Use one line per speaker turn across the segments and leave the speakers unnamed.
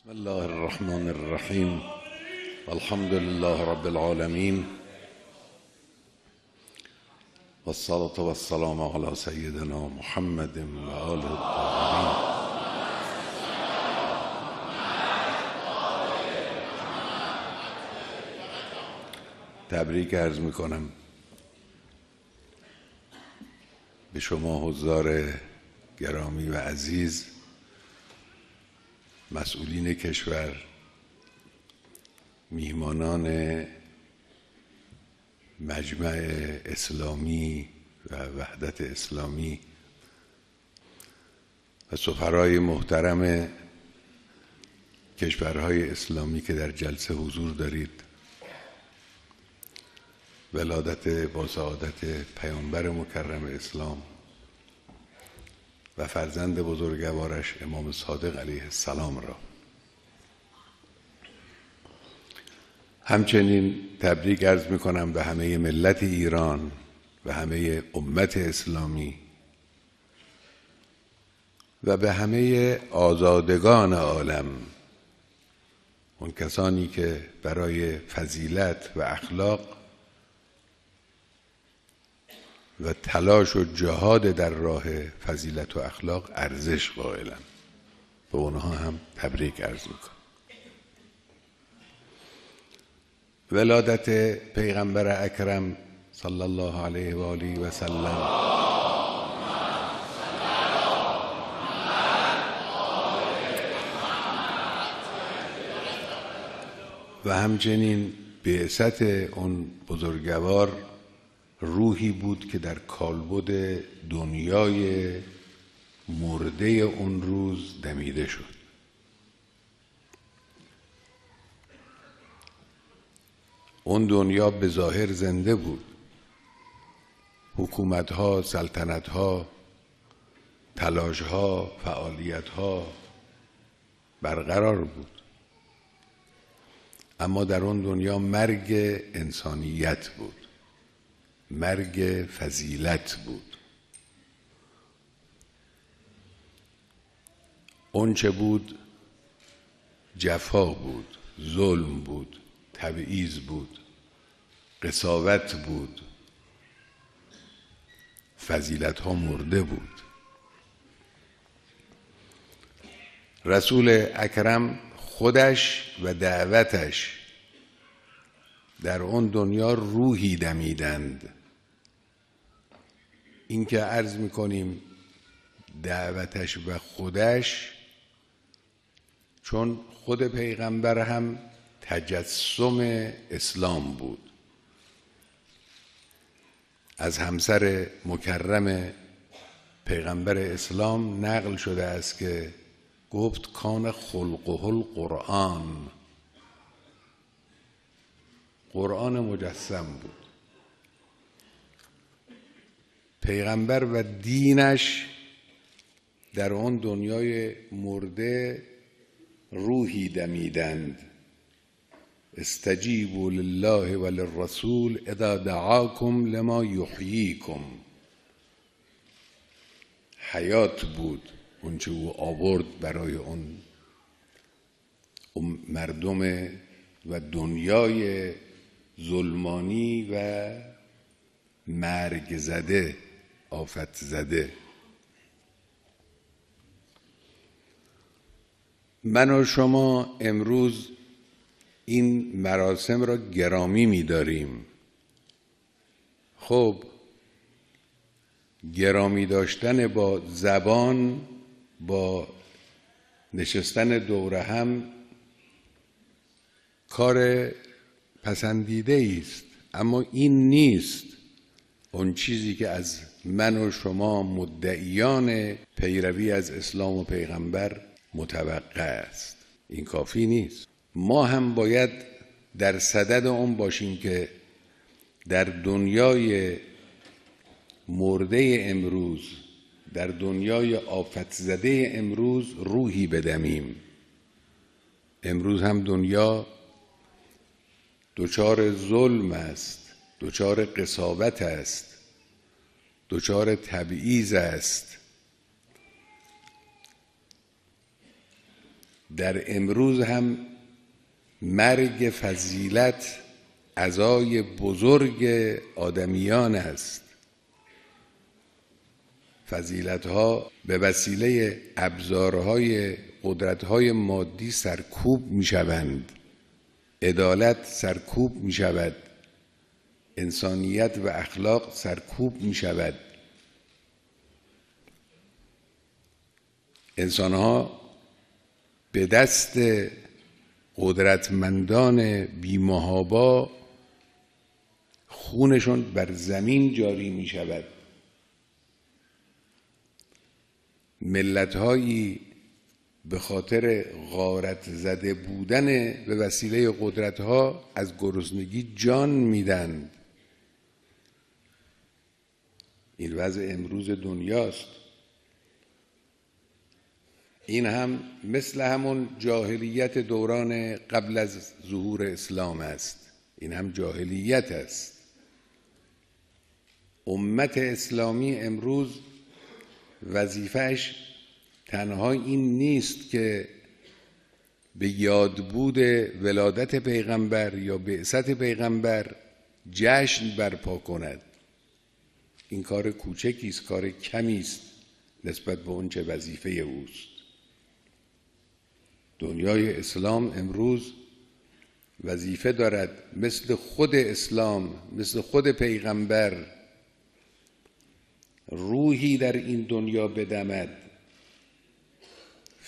بسم الله الرحمن الرحیم الحمد لله رب العالمین والصلاة والسلام علی سیدنا محمد و آله الطاهرین. تبریک عرض میکنم به شما حضار گرامی و عزیز، مسئولین کشور، میهمانان مجمع اسلامی و وحدت اسلامی و سفرای محترم کشورهای اسلامی که در جلسه حضور دارید. ولادت با سعادت پیامبر مکرم اسلام و فرزند بزرگوارش امام صادق علیه السلام را، همچنین تبریک عرض میکنم به همه ملت ایران و همه امت اسلامی و به همه آزادگان عالم، اون کسانی که برای فضیلت و اخلاق و تلاش و جهاد در راه فضیلت و اخلاق ارزش قائلند. به اونها هم تبریک عرض میکنم. ولادت پیغمبر اکرم صلی الله علیه و آله و سلم و همچنین بعثت اون بزرگوار روحی بود که در کالبد دنیای مرده اون روز دمیده شد. اون دنیا به ظاهر زنده بود، حکومت‌ها، سلطنت‌ها، تلاش‌ها، فعالیت‌ها برقرار بود، اما در اون دنیا مرگ انسانیت بود، مرگ فضیلت بود. اون چه بود جفا بود، ظلم بود، تبعیض بود، قساوت بود، فضیلت ها مرده بود. رسول اکرم خودش و دعوتش در اون دنیا روحی دمیدند. این که عرض میکنیم دعوتش و خودش، چون خود پیغمبر هم تجسم اسلام بود. از همسر مکرم پیغمبر اسلام نقل شده است که گفت کان خلقه القرآن، قرآن مجسم بود. پیغمبر و دینش در آن دنیای مرده روحی دمیدند. استجیبوا لله و للرسول اذا دعاکم لما یحییکم. حیات بود اون چه او آورد برای اون مردم و دنیای ظلمانی و مرگ زده، آفت زده. من و شما امروز این مراسم را گرامی می‌داریم. خب گرامی داشتن با زبان، با نشستن دور هم کار پسندیده است، اما این نیست اون چیزی که از من و شما مدعیان پیروی از اسلام و پیغمبر متوقع است. این کافی نیست. ما هم باید در صدد اون باشیم که در دنیای مرده امروز، در دنیای آفت زده امروز روحی بدمیم. امروز هم دنیا دچار ظلم است، دچار قساوت است، دچار تبعیض است. در امروز هم مرگ فضیلت عزای بزرگ آدمیان است. فضیلت‌ها به وسیله ابزارهای قدرت‌های مادی سرکوب می‌شوند، عدالت سرکوب می‌شود، انسانیت و اخلاق سرکوب می‌شود. انسان‌ها به دست قدرتمندان بی‌محابا خونشون بر زمین جاری می‌شود. ملت‌هایی به خاطر غارت زده بودن به وسیله قدرت‌ها از گرسنگی جان میدن. این وضع امروز دنیاست. این هم مثل همون جاهلیت دوران قبل از ظهور اسلام است. این هم جاهلیت است. امت اسلامی امروز وظیفه‌اش تنها این نیست که به یادبود ولادت پیغمبر یا بعثت پیغمبر جشن برپا کند. این کار کوچکی است، کار کمی است نسبت به اون چه وظیفه اوست. دنیای اسلام امروز وظیفه دارد مثل خود اسلام، مثل خود پیغمبر روحی در این دنیا بدمد،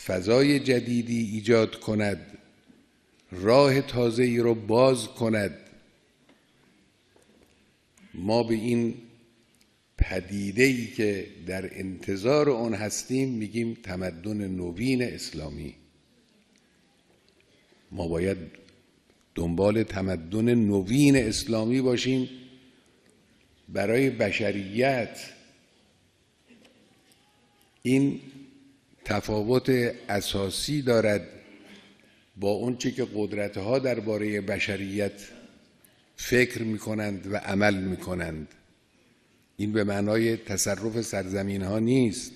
فضای جدیدی ایجاد کند، راه تازه‌ای رو باز کند. ما به این پدیده‌ای که در انتظار آن هستیم میگیم تمدن نوین اسلامی. ما باید دنبال تمدن نوین اسلامی باشیم برای بشریت. این تفاوت اساسی دارد با اون چه که قدرت‌ها درباره بشریت فکر می‌کنند و عمل می‌کنند. این به معنای تصرف سرزمین‌ها نیست.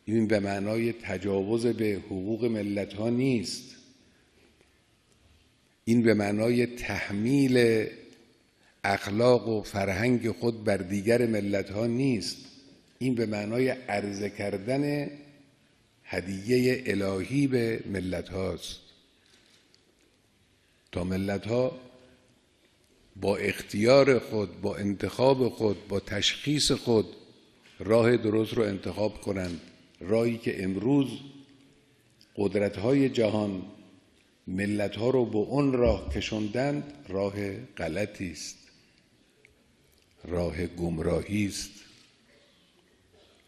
این به معنای تجاوز به حقوق ملت‌ها نیست. این به معنای تحمیل اخلاق و فرهنگ خود بر دیگر ملت‌ها نیست. این به معنای عرضه کردن هدیه الهی به ملت هاست تا ملت ها با اختیار خود، با انتخاب خود، با تشخیص خود راه درست رو انتخاب کنند. راهی که امروز قدرت های جهان ملت ها رو به اون راه کشوندند راه غلطی است، راه گمراهی است.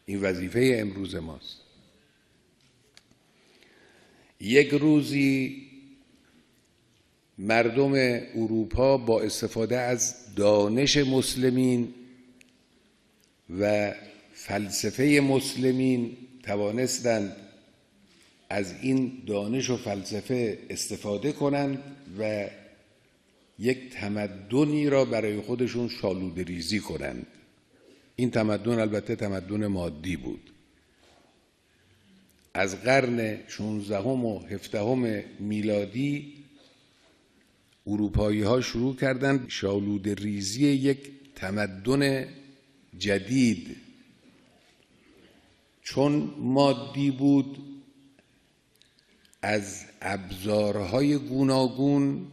این وظیفه امروز ماست. یک روزی مردم اروپا با استفاده از دانش مسلمین و فلسفه مسلمین توانستند از این دانش و فلسفه استفاده کنند و یک تمدنی را برای خودشون شالوده ریزی کنند. این تمدن البته تمدن مادی بود. از قرن 16 و 17 میلادی اروپایی ها شروع کردند شالوده ریزی یک تمدن جدید. چون مادی بود از ابزارهای گوناگون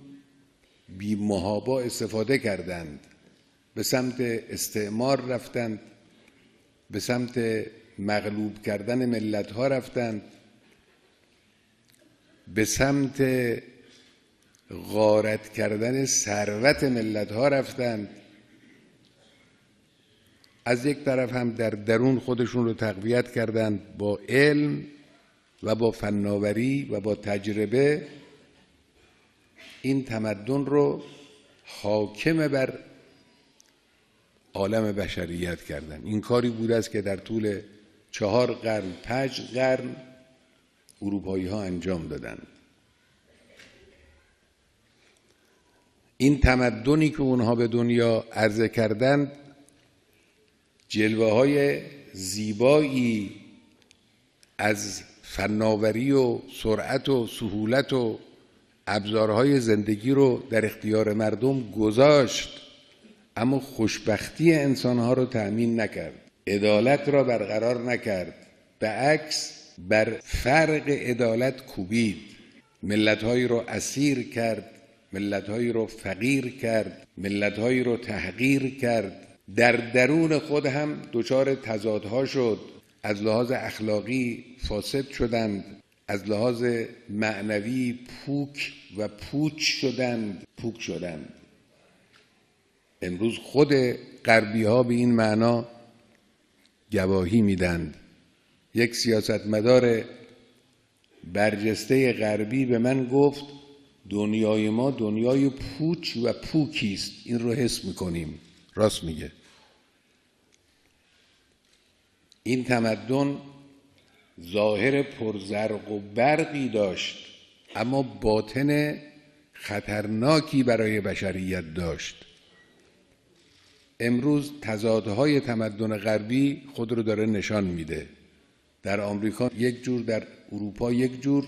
بی محابا استفاده کردند. به سمت استعمار رفتند، به سمت مغلوب کردن ملت ها رفتند، به سمت غارت کردن ثروت ملت ها رفتند. از یک طرف هم در درون خودشون رو تقویت کردند با علم و با فناوری و با تجربه. این تمدن رو حاکم بر عالم بشریت کردند. این کاری بوده است که در طول 4 قرن 5 قرن اروپایی ها انجام دادند. این تمدنی که اونها به دنیا عرضه کردند جلوه های زیبایی از فناوری و سرعت و سهولت و ابزارهای زندگی رو در اختیار مردم گذاشت، اما خوشبختی انسانها رو تأمین نکرد، عدالت را برقرار نکرد، به عکس بر فرق عدالت کوبید، ملت‌هایی رو اسیر کرد، ملت‌هایی رو فقیر کرد، ملت‌هایی رو تحقیر کرد، در درون خود هم دچار تضادها شد، از لحاظ اخلاقی فاسد شدند، از لحاظ معنوی پوک و پوچ شدند. امروز خود غربی ها به این معنا گواهی میدند. یک سیاستمدار برجسته غربی به من گفت دنیای ما دنیای پوچ و پوکی است، این رو حس میکنیم. راست میگه. این تمدن ظاهر پرزرق و برقی داشت، اما باطن خطرناکی برای بشریت داشت. امروز تضادهای تمدن غربی خود رو داره نشان میده. در آمریکا یک جور، در اروپا یک جور،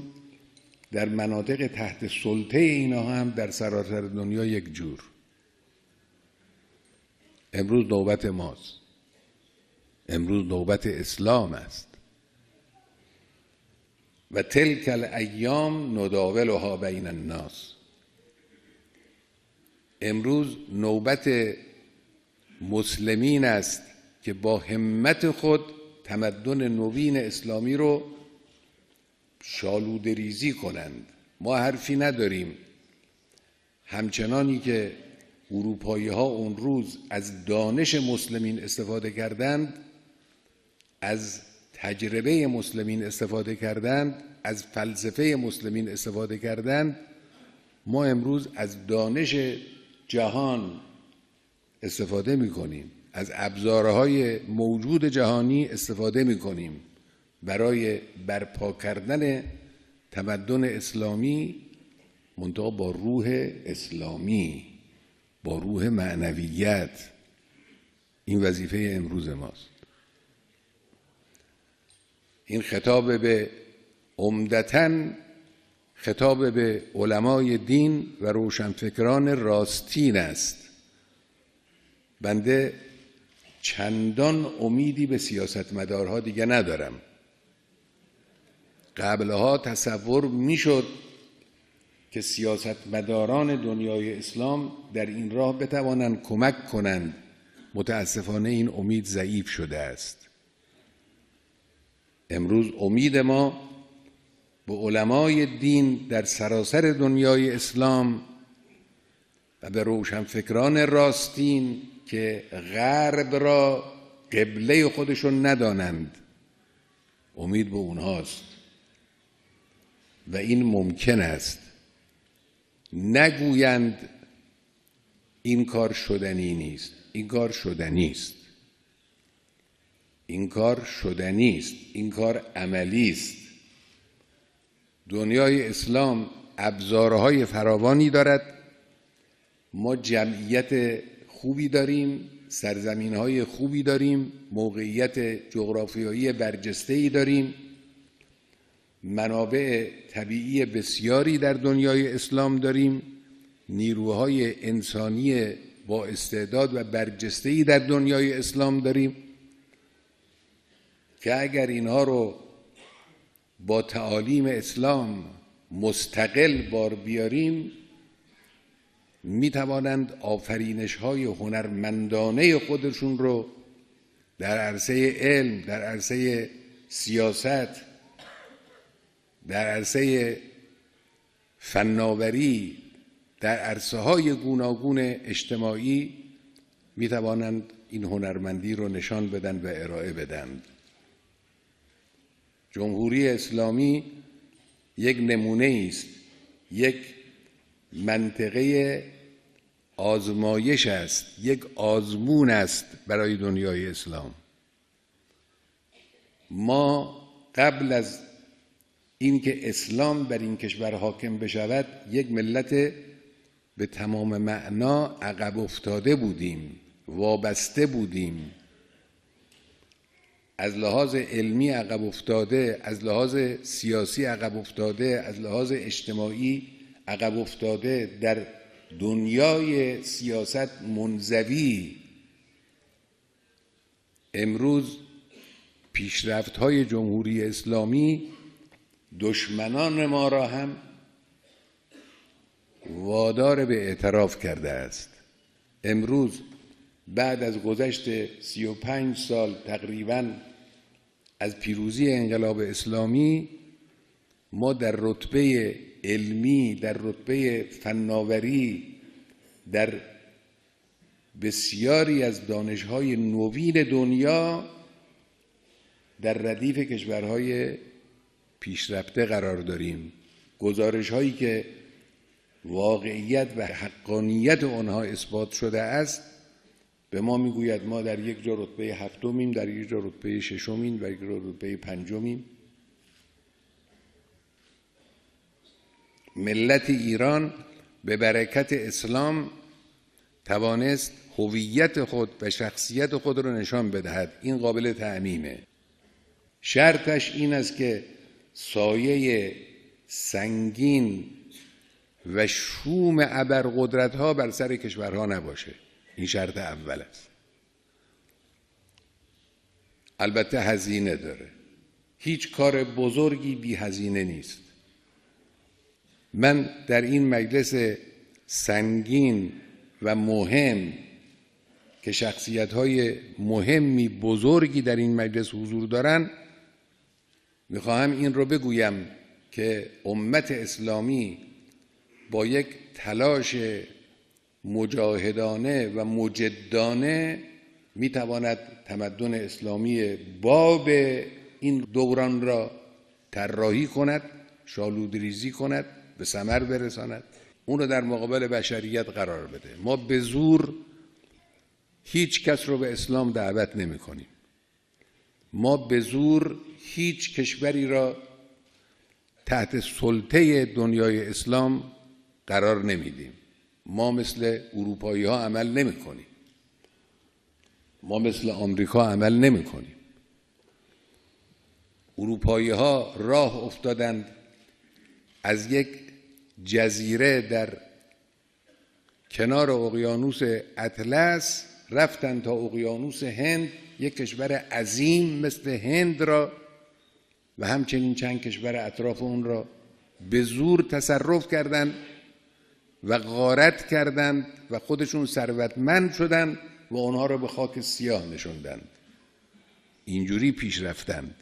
در مناطق تحت سلطه اینا هم در سراسر دنیا یک جور. امروز نوبت ماست. امروز نوبت اسلام است. و تلک الایام نداولها بین الناس. امروز نوبت مسلمین است که با همت خود تمدن نوین اسلامی رو شالوده ریزی کنند. ما حرفی نداریم. همچنانی که اروپایی ها اون روز از دانش مسلمین استفاده کردند، از تجربه مسلمین استفاده کردند، از فلسفه مسلمین استفاده کردند، ما امروز از دانش جهان استفاده می‌کنیم، از ابزارهای موجود جهانی استفاده می‌کنیم برای برپا کردن تمدن اسلامی، منتها با روح اسلامی، با روح معنویت. این وظیفه امروز ماست. این خطاب به عمدتاً خطاب به علمای دین و روشنفکران راستین است. بنده چندان امیدی به سیاستمدارها دیگه ندارم. قبلها تصور میشد که سیاستمداران دنیای اسلام در این راه بتوانند کمک کنند. متاسفانه این امید ضعیف شده است. امروز امید ما به علمای دین در سراسر دنیای اسلام و به روشنفکران راستین که غرب را قبله خودشون ندانند، امید به اونهاست. و این ممکن است. نگویند این کار شدنی نیست. این کار شدنی است. این کار شدنی است. این کار عملی است. دنیای اسلام ابزارهای فراوانی دارد. ما جمعیت خوبی داریم، سرزمین‌های خوبی داریم، موقعیت جغرافیایی برجسته‌ای داریم، منابع طبیعی بسیاری در دنیای اسلام داریم، نیروهای انسانی با استعداد و برجسته‌ای در دنیای اسلام داریم که اگر اینها رو با تعالیم اسلام مستقل بار بیاریم، می توانند آفرینش‌های هنرمندانه خودشون رو در عرصه علم، در عرصه سیاست، در عرصه فناوری، در عرصه‌های گوناگون اجتماعی می توانند این هنرمندی رو نشان بدن و ارائه بدن. جمهوری اسلامی یک نمونه است، یک منطقه آزمایش است، یک آزمون است برای دنیای اسلام. ما قبل از اینکه اسلام بر این کشور حاکم بشود، یک ملت به تمام معنا عقب افتاده بودیم، وابسته بودیم. از لحاظ علمی عقب افتاده، از لحاظ سیاسی عقب افتاده، از لحاظ اجتماعی عقب افتاده، در دنیای سیاست منزوی، امروز پیشرفت‌های جمهوری اسلامی دشمنان ما را هم وادار به اعتراف کرده است. امروز بعد از گذشت 35 سال تقریباً از پیروزی انقلاب اسلامی، ما در رتبه علمی، در رتبه فناوری، در بسیاری از دانش‌های نوین دنیا در ردیف کشورهای پیشرفته قرار داریم. گزارش‌هایی که واقعیت و حقانیت آنها اثبات شده است به ما میگوید ما در یک جا رتبه 7میم، در یک جا رتبه 6میم و یک جا رتبه 5میم. ملت ایران به برکت اسلام توانست هویت خود و شخصیت خود را نشان بدهد. این قابل تعمیمه. شرطش این است که سایه سنگین و شوم ابرقدرت‌ها بر سر کشورها نباشه. این شرط اول است. البته هزینه داره. هیچ کار بزرگی بی هزینه نیست. من در این مجلس سنگین و مهم که شخصیت‌های مهمی بزرگی در این مجلس حضور دارن، میخواهم این رو بگویم که امت اسلامی با یک تلاش مجاهدانه و مجدانه میتواند تمدن اسلامی باب این دوران را طراحی کند، شالودریزی کند، به ثمر برساند، اون رو در مقابل بشریت قرار بده. ما به زور هیچ کس رو به اسلام دعوت نمی کنیم. ما به زور هیچ کشوری را تحت سلطه دنیای اسلام قرار نمیدیم. ما مثل اروپایی ها عمل نمی کنیم. ما مثل آمریکا عمل نمی کنیم. اروپایی ها راه افتادند از یک جزیره در کنار اقیانوس اطلس رفتند تا اقیانوس هند، یک کشور عظیم مثل هند را و همچنین چند کشور اطراف اون را به زور تصرف کردند و غارت کردند و خودشون ثروتمند شدند و اونها را به خاک سیاه نشوندند. اینجوری پیش رفتند.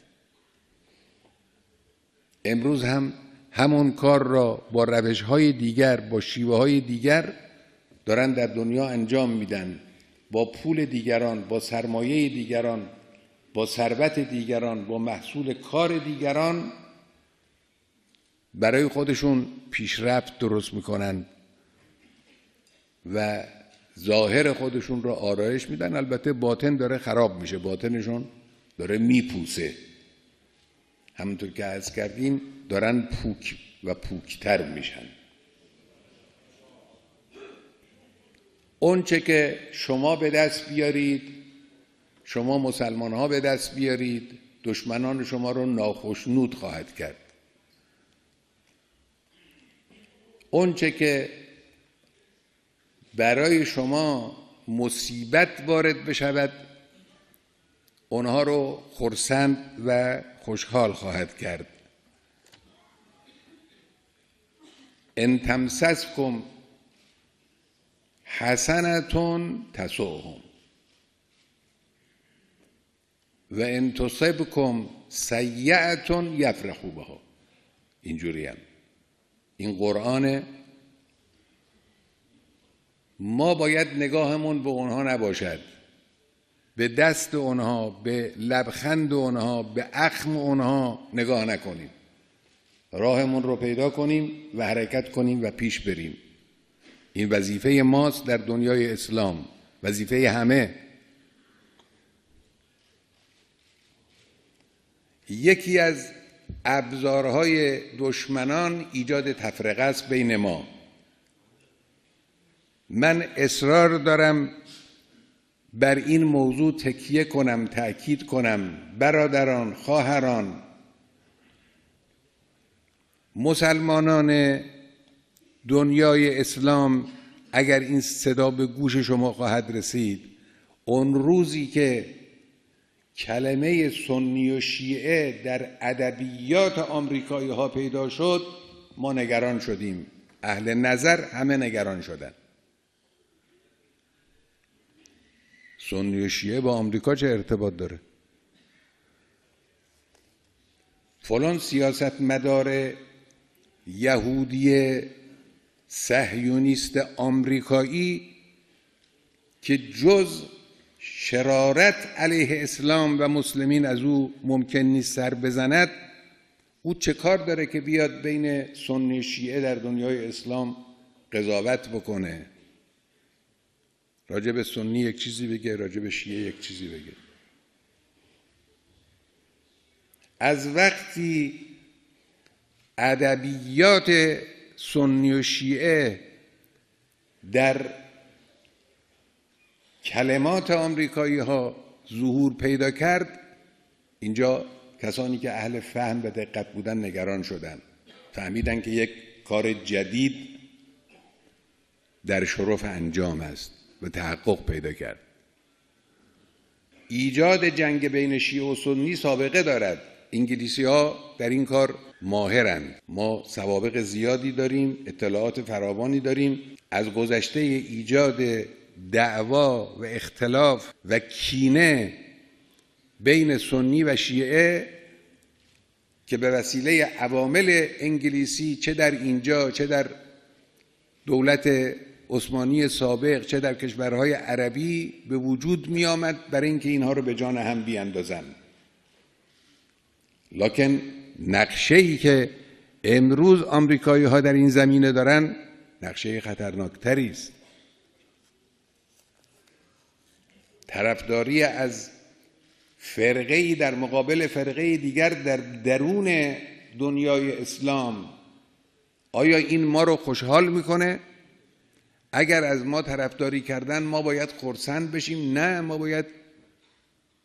امروز هم همون کار را با روش‌های دیگر، با شیوه‌های دیگر دارن در دنیا انجام میدن. با پول دیگران، با سرمایه دیگران، با ثروت دیگران، با محصول کار دیگران برای خودشون پیشرفت درست میکنن و ظاهر خودشون را آرایش میدن. البته باطن داره خراب میشه، باطنشون داره میپوسه. همونطور که عرض کردیم دارن پوک و پوکتر میشن. اون چه که شما به دست بیارید، شما مسلمان ها به دست بیارید، دشمنان شما رو ناخشنود خواهد کرد. اون چه که برای شما مصیبت وارد بشود، اونها رو خرسند و خوشحال خواهد کرد. ان تمسسکم حسنة تسؤهم و ان تصبکم سیئة یفرحوا بها. اینجوری هم این قرآن. ما باید نگاهمون به اونها نباشد، به دست اونها، به لبخند اونها، به اخم اونها نگاه نکنیم. راهمون رو پیدا کنیم و حرکت کنیم و پیش بریم. این وظیفه ماست در دنیای اسلام، وظیفه همه. یکی از ابزارهای دشمنان ایجاد تفرقه است بین ما. من اصرار دارم بر این موضوع تکیه کنم، تأکید کنم. برادران، خواهران، مسلمانان دنیای اسلام، اگر این صدا به گوش شما خواهد رسید، اون روزی که کلمه سنی و شیعه در ادبیات آمریکایی ها پیدا شد، ما نگران شدیم. اهل نظر همه نگران شدن. سنی و شیعه با آمریکا چه ارتباط داره؟ فلان سیاستمدار یهودی صهیونیست آمریکایی که جز شرارت علیه اسلام و مسلمین از او ممکن نیست سر بزند، او چه کار داره که بیاد بین سنی شیعه در دنیای اسلام قضاوت بکنه؟ راجع به سنی یک چیزی بگه، راجع به شیعه یک چیزی بگه. از وقتی ادبیات سنی و شیعه در کلمات آمریکایی ها ظهور پیدا کرد، اینجا کسانی که اهل فهم و دقت بودن نگران شدن، فهمیدن که یک کار جدید در شرف انجام است و تحقق پیدا کرد. ایجاد جنگ بین شیعه و سنی سابقه دارد. انگلیسی ها در این کار ماهرند. ما سوابق زیادی داریم، اطلاعات فراوانی داریم از گذشته ایجاد دعوا و اختلاف و کینه بین سنی و شیعه که به وسیله عوامل انگلیسی، چه در اینجا چه در دولت عثمانی سابق چه در کشورهای عربی، به وجود می آمد برای اینکه اینها رو به جان هم بیاندازند. لکن نقشه‌ای که امروز آمریکایی ها در این زمینه دارن نقشه خطرناکتری است. طرفداری از فرقه‌ای در مقابل فرقه دیگر در درون دنیای اسلام، آیا این ما رو خوشحال میکنه؟ اگر از ما طرفداری کردن ما باید خرسند بشیم؟ نه، ما باید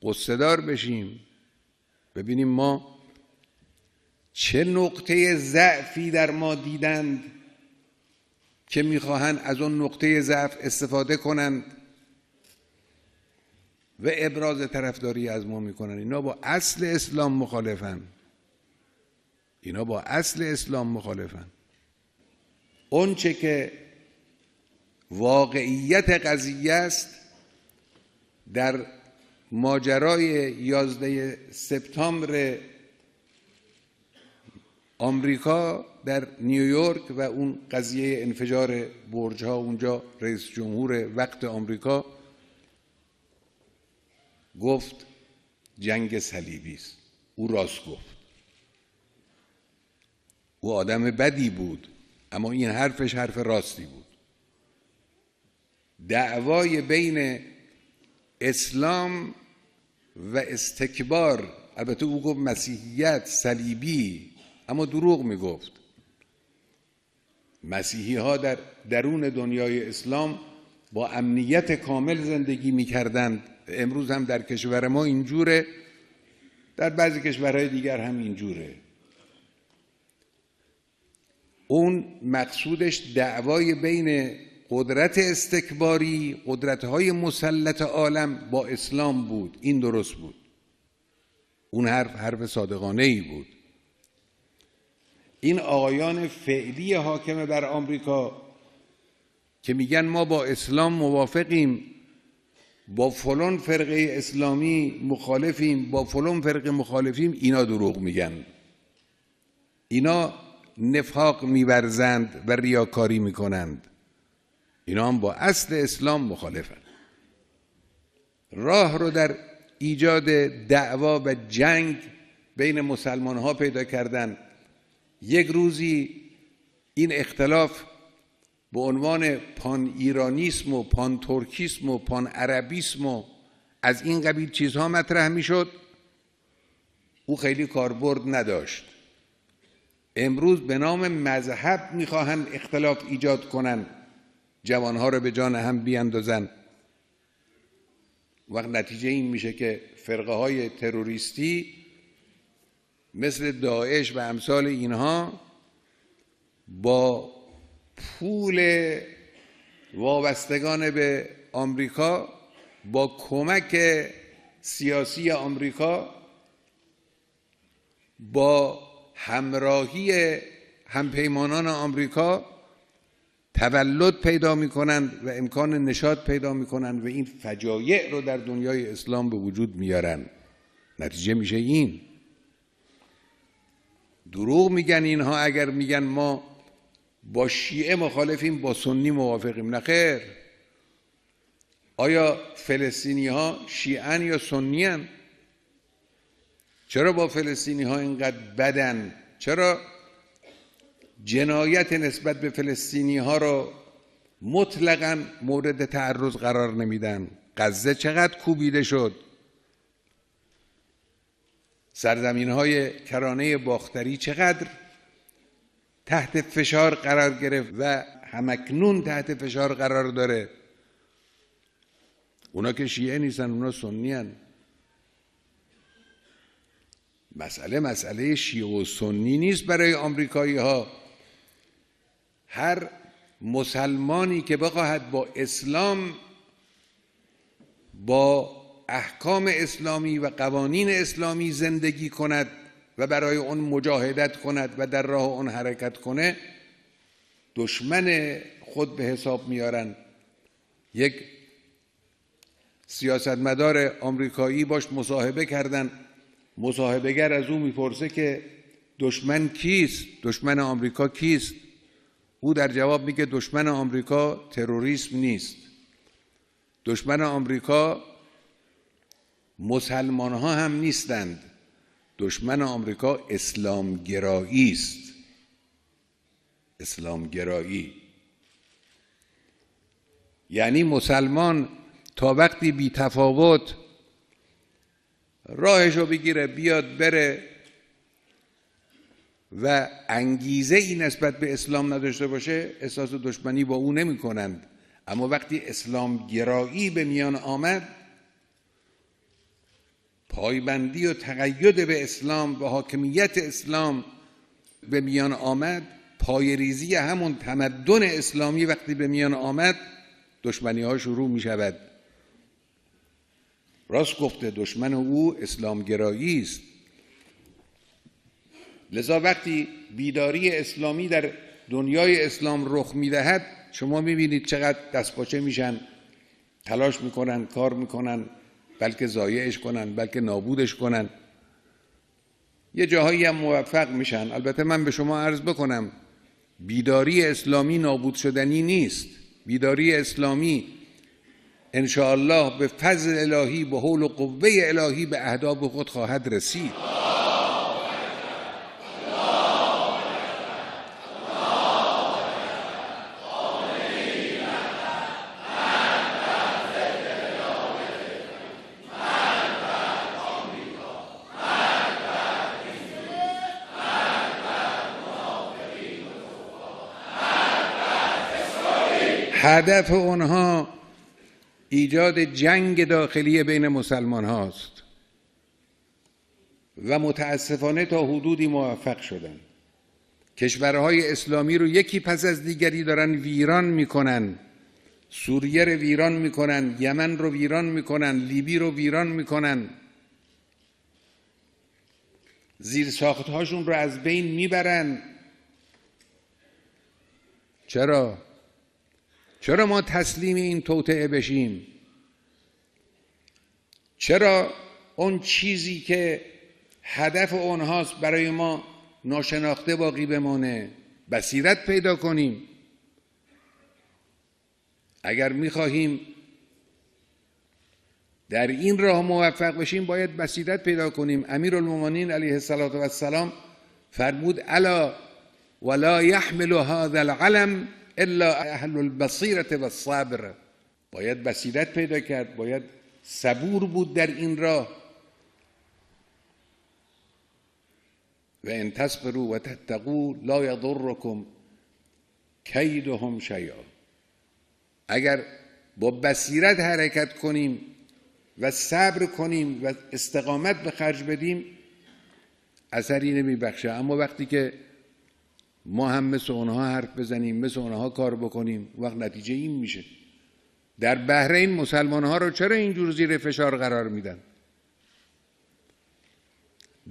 غصه دار بشیم. ببینیم ما چه نقطه ضعفی در ما دیدند که میخواهند از اون نقطه ضعف استفاده کنند و ابراز طرفداری از ما میکنن. اینا با اصل اسلام مخالفن. اینا با اصل اسلام مخالفن. اون چه که واقعیت قضیه است در ماجرای 11 سپتامبر آمریکا در نیویورک و اون قضیه انفجار برج‌ها، اونجا رئیس جمهور وقت آمریکا گفت جنگ صلیبی است. او راست گفت. او آدم بدی بود، اما این حرفش حرف راستی بود. دعوای بین اسلام و استکبار، البته او گفت مسیحیت صلیبی، اما دروغ میگفت. مسیحی ها در درون دنیای اسلام با امنیت کامل زندگی میکردند. امروز هم در کشور ما اینجوره، در بعضی کشورهای دیگر هم اینجوره. اون مقصودش دعوای بین قدرت استکباری، قدرت‌های مسلط عالم با اسلام بود. این درست بود. اون حرف صادقانه‌ای بود. این آقایان فعلی حاکم بر آمریکا که میگن ما با اسلام موافقیم، با فلان فرقه اسلامی مخالفیم، با فلان فرقه مخالفیم، اینا دروغ میگن. اینا نفاق می‌ورزند و ریاکاری میکنند. اینا هم با اصل اسلام مخالفند. راه رو در ایجاد دعوا و جنگ بین مسلمان ها پیدا کردن. یک روزی این اختلاف به عنوان پان ایرانیسم و پان ترکیسم و پان عربیسم و از این قبیل چیزها مطرح می شد. او خیلی کاربرد نداشت. امروز به نام مذهب می خواهند اختلاف ایجاد کنند، جوانها رو به جان هم بیاندازن. وقت نتیجه این میشه که فرقه های تروریستی مثل داعش و امثال اینها با پول وابستگان به آمریکا، با کمک سیاسی آمریکا، با همراهی همپیمانان آمریکا تولد پیدا میکنند و امکان نشاط پیدا میکنند و این فجایع رو در دنیای اسلام به وجود میارن. نتیجه میشه این. دروغ میگن اینها اگر میگن ما با شیعه مخالفیم با سنی موافقیم. نه خیر. آیا فلسطینی ها شیعن یا سنیان؟ چرا با فلسطینی ها اینقدر بدن؟ چرا جنایت نسبت به فلسطینی ها رو مطلقاً مورد تعرض قرار نمیدن؟ غزه چقدر کوبیده شد، سرزمین های کرانه باختری چقدر تحت فشار قرار گرفت و همکنون تحت فشار قرار داره. اونا که شیعه نیستن، اونا سنی هن. مسئله شیعه و سنی نیست برای آمریکایی ها. هر مسلمانی که بخواهد با اسلام، با احکام اسلامی و قوانین اسلامی زندگی کند و برای اون مجاهدت کند و در راه اون حرکت کنه، دشمن خود به حساب میارن. یک سیاستمدار آمریکایی باش مصاحبه کردن، مصاحبهگر از او میپرسه که دشمن کیست؟ دشمن آمریکا کیست؟ او در جواب میگه دشمن آمریکا تروریسم نیست. دشمن آمریکا مسلمان ها هم نیستند. دشمن آمریکا اسلامگرایی است. اسلامگرایی یعنی مسلمان تا وقتی بی تفاوت راهشو بگیره بیاد بره و انگیزه ای نسبت به اسلام نداشته باشه، احساس دشمنی با او نمی کنند. اما وقتی اسلام گرایی به میان آمد، پایبندی و تقید به اسلام و حاکمیت اسلام به میان آمد، پایریزی همون تمدن اسلامی وقتی به میان آمد، دشمنی ها شروع می شود. راست گفته، دشمن او اسلامگرایی است. لذا وقتی بیداری اسلامی در دنیای اسلام رخ میدهد، شما میبینید چقدر دستپاچه میشن، تلاش میکنن، کار میکنن، بلکه ضایعش کنن، بلکه نابودش کنن. یه جاهایی هم موفق میشن. البته من به شما عرض بکنم بیداری اسلامی نابود شدنی نیست. بیداری اسلامی انشاءالله به فضل الهی، به حول و قوه الهی به اهداف خود خواهد رسید. هدف اونها ایجاد جنگ داخلی بین مسلمان هاست و متاسفانه تا حدودی موفق شدن. کشورهای اسلامی رو یکی پس از دیگری دارن ویران میکنن. سوریه رو ویران میکنن، یمن رو ویران میکنن، لیبی رو ویران میکنن، زیر ساختهاشون رو از بین میبرن. چرا ما تسلیم این توطئه بشیم؟ چرا اون چیزی که هدف اونهاست برای ما ناشناخته باقی بمانه؟ بصیرت پیدا کنیم. اگر میخواهیم در این راه موفق بشیم باید بصیرت پیدا کنیم. امیرالمومنین علیه السلام فرمود الا ولا يحمل هذا العلم الا اهل البصیرة والصبر. باید بصیرت پیدا کرد، باید صبور بود در این راه. و ان تصبروا و تتقوا لا یضرکم کیدهم شیئا. اگر با بصیرت حرکت کنیم و صبر کنیم و استقامت به خرج بدیم اثری نمیبخشه. اما وقتی که ما هم مثل اونها حرف بزنیم، مثل اونها کار بکنیم، وقت نتیجه این میشه. در بحرین مسلمان ها رو چرا اینجور زیر فشار قرار میدن؟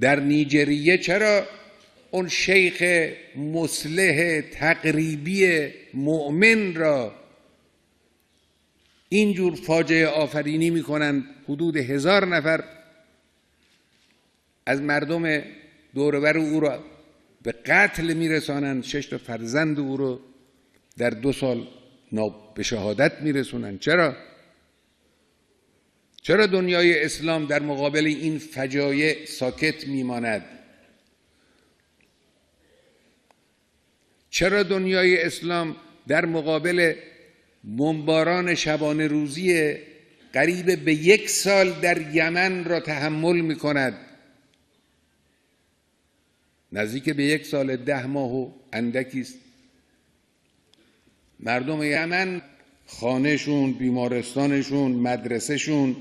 در نیجریه چرا اون شیخ مصلح تقریبی مؤمن را اینجور فاجعه آفرینی میکنند؟ حدود 1000 نفر از مردم دوربر او را به قتل میرسانند، 6 تا فرزند او رو در 2 سال به شهادت میرسونند. چرا دنیای اسلام در مقابل این فجایع ساکت میماند؟ چرا دنیای اسلام در مقابل بمباران شبانه روزی قریب به 1 سال در یمن را تحمل میکند؟ نزدیک به 1 سال 10 ماه و اندکی است. مردم یمن خانهشون، بیمارستانشون، مدرسهشون،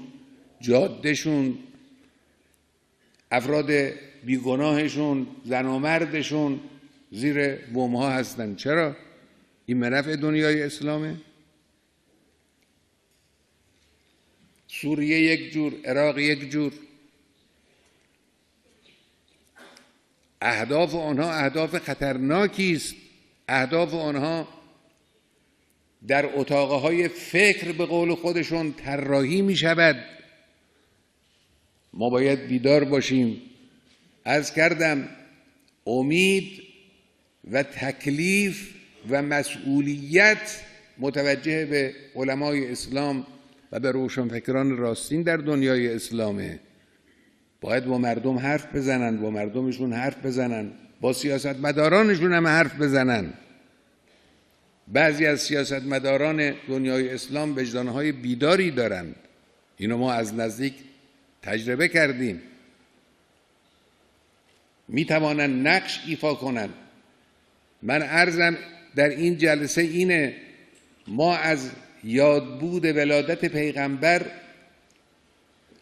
جادهشون، افراد بیگناهشون، زن و مردشون زیر بمب‌ها هستند. چرا؟ این منافع دنیای اسلامه؟ سوریه یک جور، عراق یک جور. اهداف آنها اهداف خطرناکی است. اهداف آنها در اتاقهای فکر به قول خودشون طراحی می شود. ما باید بیدار باشیم. عرض کردم امید و تکلیف و مسئولیت متوجه به علمای اسلام و به روشنفکران راستین در دنیای اسلامه. باید با مردم حرف بزنن، با مردمشون حرف بزنن، با سیاستمدارانشون هم حرف بزنن. بعضی از سیاستمداران دنیای اسلام وجدانهای بیداری دارند. اینو ما از نزدیک تجربه کردیم. میتوانند نقش ایفا کنند. من عرضم در این جلسه اینه، ما از یادبود ولادت پیغمبر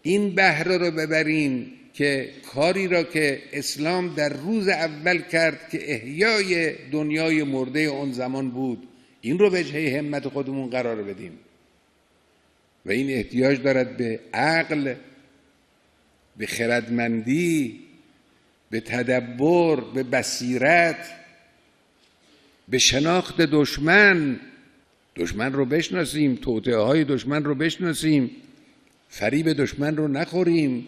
این بهره رو ببریم که کاری را که اسلام در روز اول کرد که احیای دنیای مرده اون زمان بود، این رو وجهه همت خودمون قرار بدیم. و این احتیاج دارد به عقل، به خردمندی، به تدبر، به بصیرت، به شناخت دشمن رو بشناسیم، توطئه های دشمن رو بشناسیم، فریب دشمن رو نخوریم.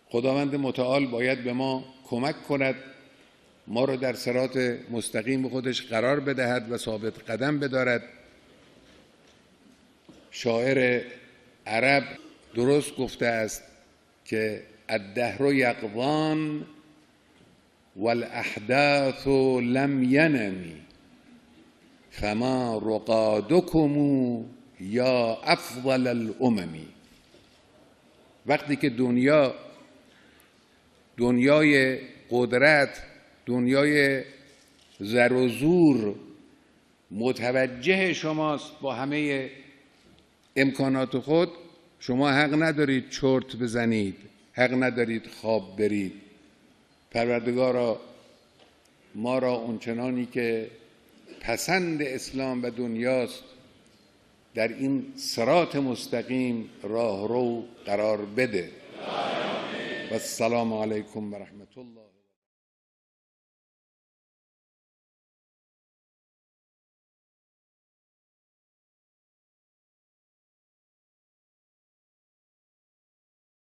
خداوند متعال باید به ما کمک کند، ما رو در صراط مستقیم خودش قرار بدهد و ثابت قدم بدارد. شاعر عرب درست گفته است که الدهر یقظان والاحداث لم ینمی فما رقادکم یا افضل الامم. وقتی که دنیای قدرت، دنیای زر و زور متوجه شماست با همه امکانات خود، شما حق ندارید چرت بزنید، حق ندارید خواب برید. پروردگارا ما را اونچنانی که پسند اسلام و دنیاست در این صراط مستقیم راهرو قرار بده. و السلام علیکم و رحمت الله.